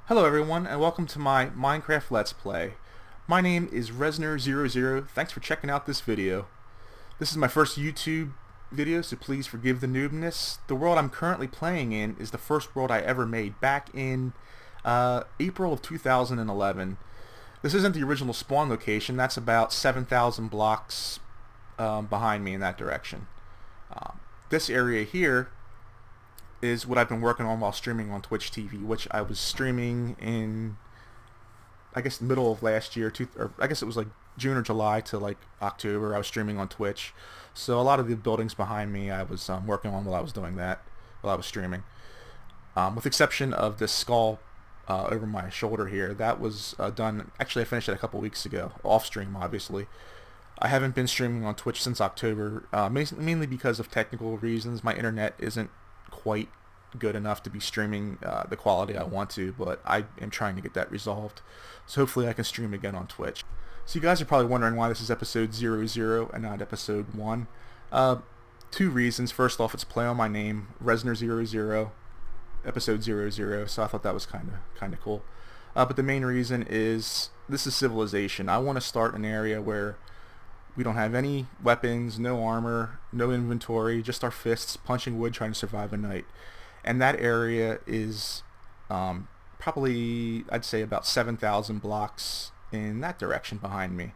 Hello everyone, and welcome to my Minecraft Let's Play. My name is ReNDoG. Thanks for checking out this video. This is my first YouTube video, so please forgive the noobness. The world I'm currently playing in is the first world I ever made back in April of 2011. This isn't the original spawn location. That's about 7,000 blocks behind me in that direction. This area here is what I've been working on while streaming on Twitch TV, which I was streaming in, I guess, the middle of last year, or I guess it was like June or July to like October. I was streaming on Twitch, so a lot of the buildings behind me I was working on while I was doing that, while I was streaming. With the exception of this skull over my shoulder here, that was done. Actually, I finished it a couple weeks ago, off stream, obviously. I haven't been streaming on Twitch since October, mainly because of technical reasons. My internet isn't quite good enough to be streaming the quality I want to, but I am trying to get that resolved. So hopefully I can stream again on Twitch. So you guys are probably wondering why this is episode 00 and not episode 1. Two reasons. First off, it's play on my name, ReNDoG, episode 00, so I thought that was kind of cool. But the main reason is this is civilization. I want to start an area where we don't have any weapons, no armor, no inventory, just our fists punching wood trying to survive a night. And that area is probably, I'd say, about 7,000 blocks in that direction behind me.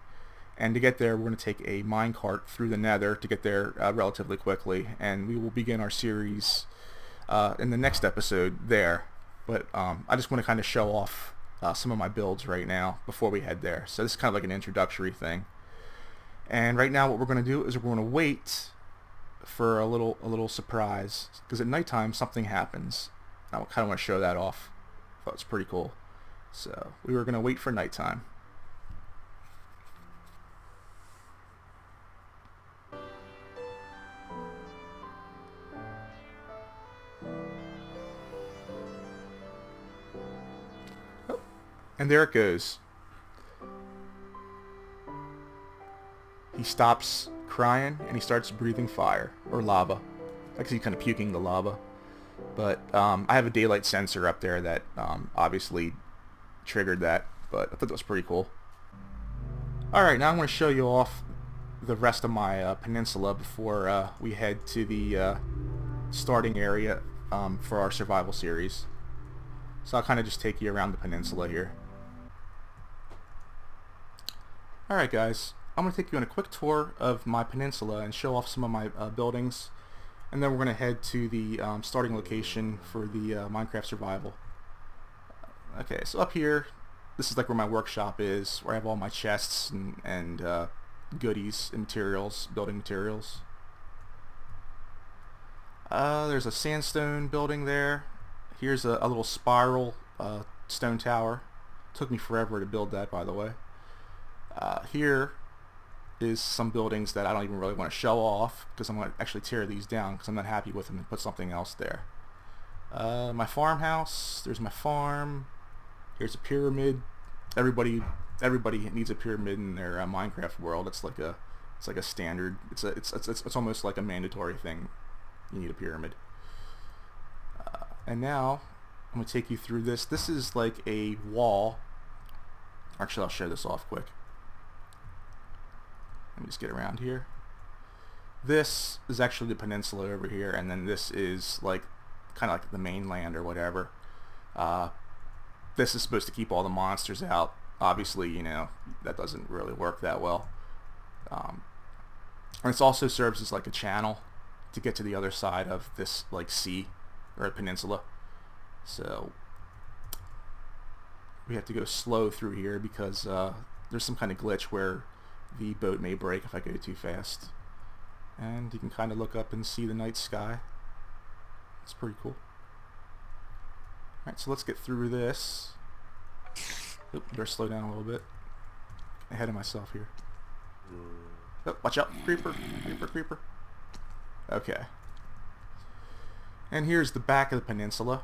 And to get there, we're going to take a minecart through the nether to get there relatively quickly. And we will begin our series in the next episode there. But I just want to kind of show off some of my builds right now before we head there. So this is kind of like an introductory thing. And right now what we're going to do is we're going to wait for a little surprise, because at nighttime something happens. I kind of want to show that off. I thought it was pretty cool. So we were going to wait for nighttime. Oh, and there it goes. He stops crying and he starts breathing fire or lava. I guess he's kind of puking the lava. But I have a daylight sensor up there that obviously triggered that, but I thought that was pretty cool. Alright, now I'm going to show you off the rest of my peninsula before we head to the starting area for our survival series. So I'll kind of just take you around the peninsula here. Alright guys, I'm going to take you on a quick tour of my peninsula and show off some of my buildings, and then we're going to head to the starting location for the Minecraft survival. Okay, so up here, this is like where my workshop is, where I have all my chests and goodies and materials, building materials. There's a sandstone building there. Here's a little spiral stone tower. Took me forever to build that, by the way. Here is some buildings that I don't even really want to show off, because I'm going to actually tear these down because I'm not happy with them and put something else there. My farmhouse, there's my farm. Here's a pyramid. Everybody needs a pyramid in their Minecraft world. It's like a standard. It's almost like a mandatory thing. You need a pyramid. And now I'm going to take you through this. This is like a wall. Actually, I'll show this off quick. Let me just get around here. This is actually the peninsula over here, and then this is like kind of like the mainland or whatever. This is supposed to keep all the monsters out. Obviously, you know, that doesn't really work that well. And it also serves as like a channel to get to the other side of this like sea or a peninsula. So we have to go slow through here because there's some kind of glitch where the boat may break if I go too fast. And you can kind of look up and see the night sky. It's pretty cool. Alright, so let's get through this. Oop, better slow down a little bit. Ahead of myself here. Oh, watch out, creeper, creeper, creeper. Okay. And here's the back of the peninsula.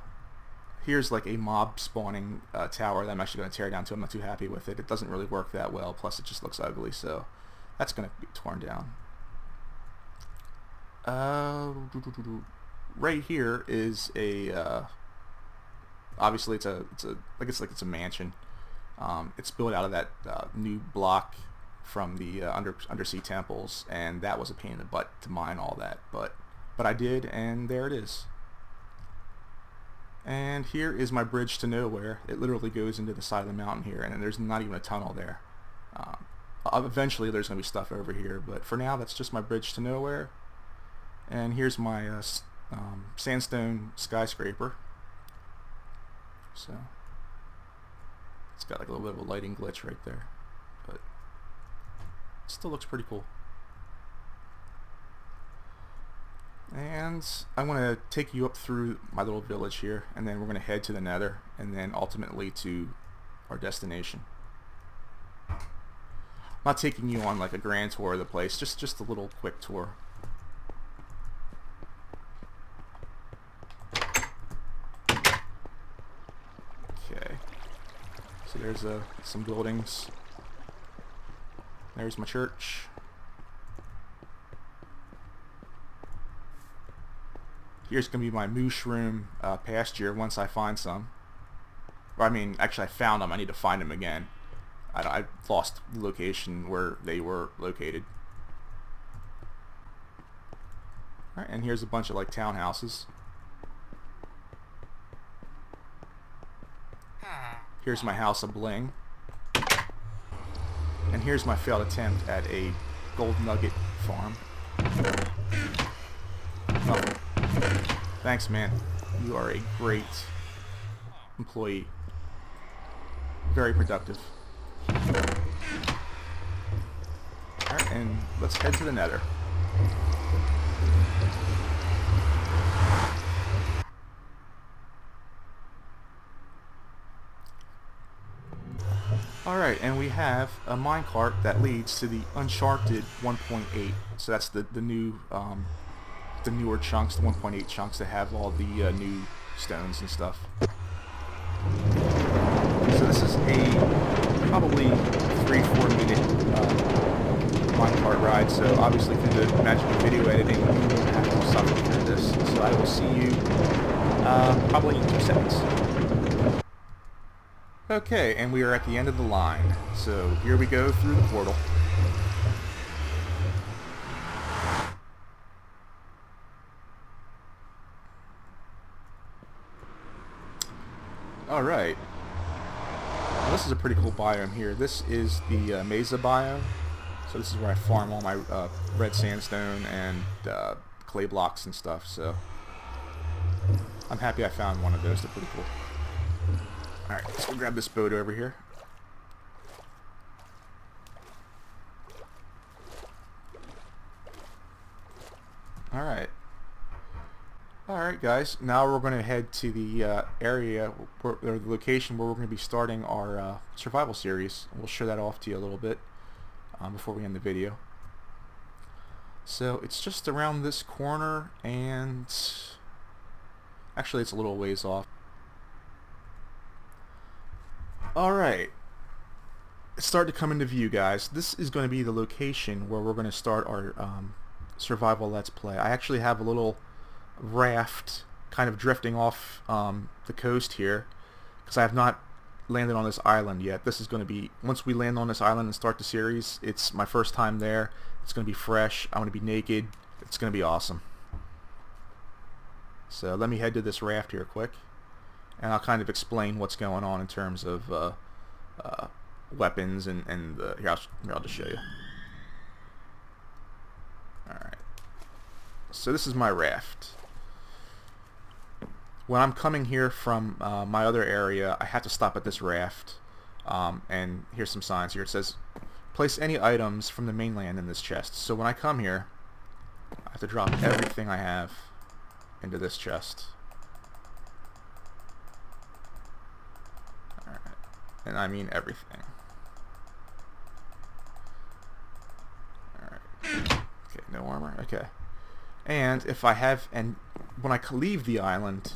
Here's like a mob spawning tower that I'm actually going to tear down too. I'm not too happy with it. It doesn't really work that well, plus it just looks ugly, so that's going to be torn down. Right here is a Obviously, it's a mansion. It's built out of that new block from the undersea temples, and that was a pain in the butt to mine all that, but I did, and there it is. And here is my bridge to nowhere. It literally goes into the side of the mountain here, and there's not even a tunnel there. Eventually there's going to be stuff over here, but for now that's just my bridge to nowhere. And here's my sandstone skyscraper. So it's got like a little bit of a lighting glitch right there, but it still looks pretty cool. And I'm going to take you up through my little village here, and then we're going to head to the Nether, and then ultimately to our destination. I'm not taking you on like a grand tour of the place, just a little quick tour. Okay, so there's some buildings. There's my church. Here's going to be my mushroom pasture once I find some. Or I mean, actually I found them. I need to find them again. I lost the location where they were located. Alright, and here's a bunch of like townhouses. Here's my house of bling. And here's my failed attempt at a gold nugget farm. Nothing. Thanks, man. You are a great employee. Very productive. Alright, and let's head to the Nether. Alright, and we have a minecart that leads to the Uncharted 1.8. So that's the new the newer chunks, the 1.8 chunks that have all the new stones and stuff. So this is a probably 3-4 minute minecart ride, so obviously through the magic of video editing you won't have to suffer through this. So I will see you probably in 2 seconds. Okay, and we are at the end of the line. So here we go through the portal. Alright, well, this is a pretty cool biome here. This is the Mesa biome, so this is where I farm all my red sandstone and clay blocks and stuff, so I'm happy I found one of those. They're pretty cool. Alright, let's go grab this boat over here. Alright. Alright guys, now we're going to head to the area, or the location where we're going to be starting our survival series. We'll show that off to you a little bit before we end the video. So it's just around this corner, and actually it's a little ways off. Alright, it's starting to come into view, guys. This is going to be the location where we're going to start our survival let's play. I actually have a little raft kind of drifting off the coast here because I have not landed on this island yet. This is going to be, once we land on this island and start the series, it's my first time there. It's going to be fresh. I'm going to be naked. It's going to be awesome. So let me head to this raft here quick, and I'll kind of explain what's going on in terms of weapons and here I'll just show you. Alright, so this is my raft. When I'm coming here from my other area, I have to stop at this raft, and here's some signs here. It says place any items from the mainland in this chest. So when I come here, I have to drop everything I have into this chest. Alright, and I mean everything. Alright, okay, no armor, okay. And if I have, and when I leave the island,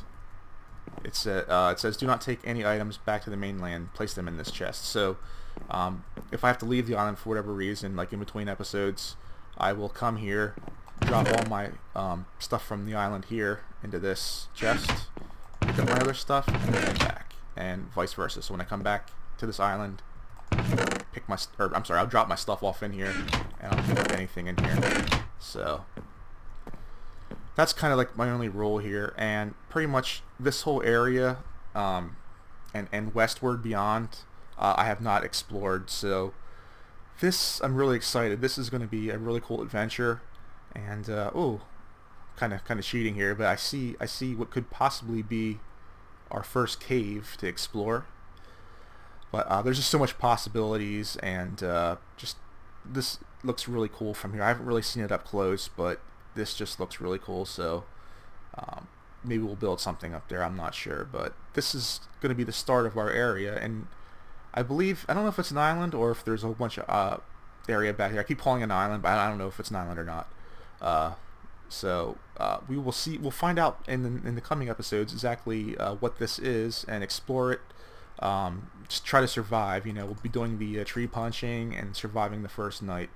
it says do not take any items back to the mainland, place them in this chest. So if I have to leave the island for whatever reason, like in between episodes, I will come here, drop all my stuff from the island here into this chest, pick up my other stuff, and then back, and vice versa. So when I come back to this island, pick my, I'll drop my stuff off in here, and I'll pick up anything in here. So that's kind of like my only rule here, and pretty much this whole area, and westward beyond, I have not explored. So this, I'm really excited. This is going to be a really cool adventure, and oh, kind of cheating here, but I see what could possibly be our first cave to explore. But there's just so much possibilities, and just this looks really cool from here. I haven't really seen it up close, but this just looks really cool. So maybe we'll build something up there. I'm not sure, but this is going to be the start of our area, and I believe, I don't know if it's an island or if there's a whole bunch of area back here. I keep calling it an island, but I don't know if it's an island or not. So we will see. We'll find out in the coming episodes exactly what this is and explore it. Just try to survive. You know, we'll be doing the tree punching and surviving the first night.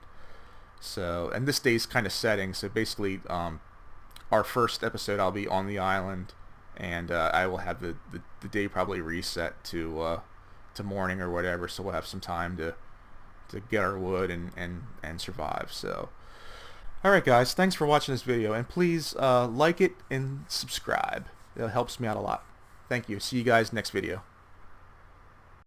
So, and this day's kind of setting. So basically, our first episode, I'll be on the island, and I will have the day probably reset to morning or whatever. So we'll have some time to get our wood and survive. So. Alright guys, thanks for watching this video, and please like it and subscribe. It helps me out a lot. Thank you. See you guys next video.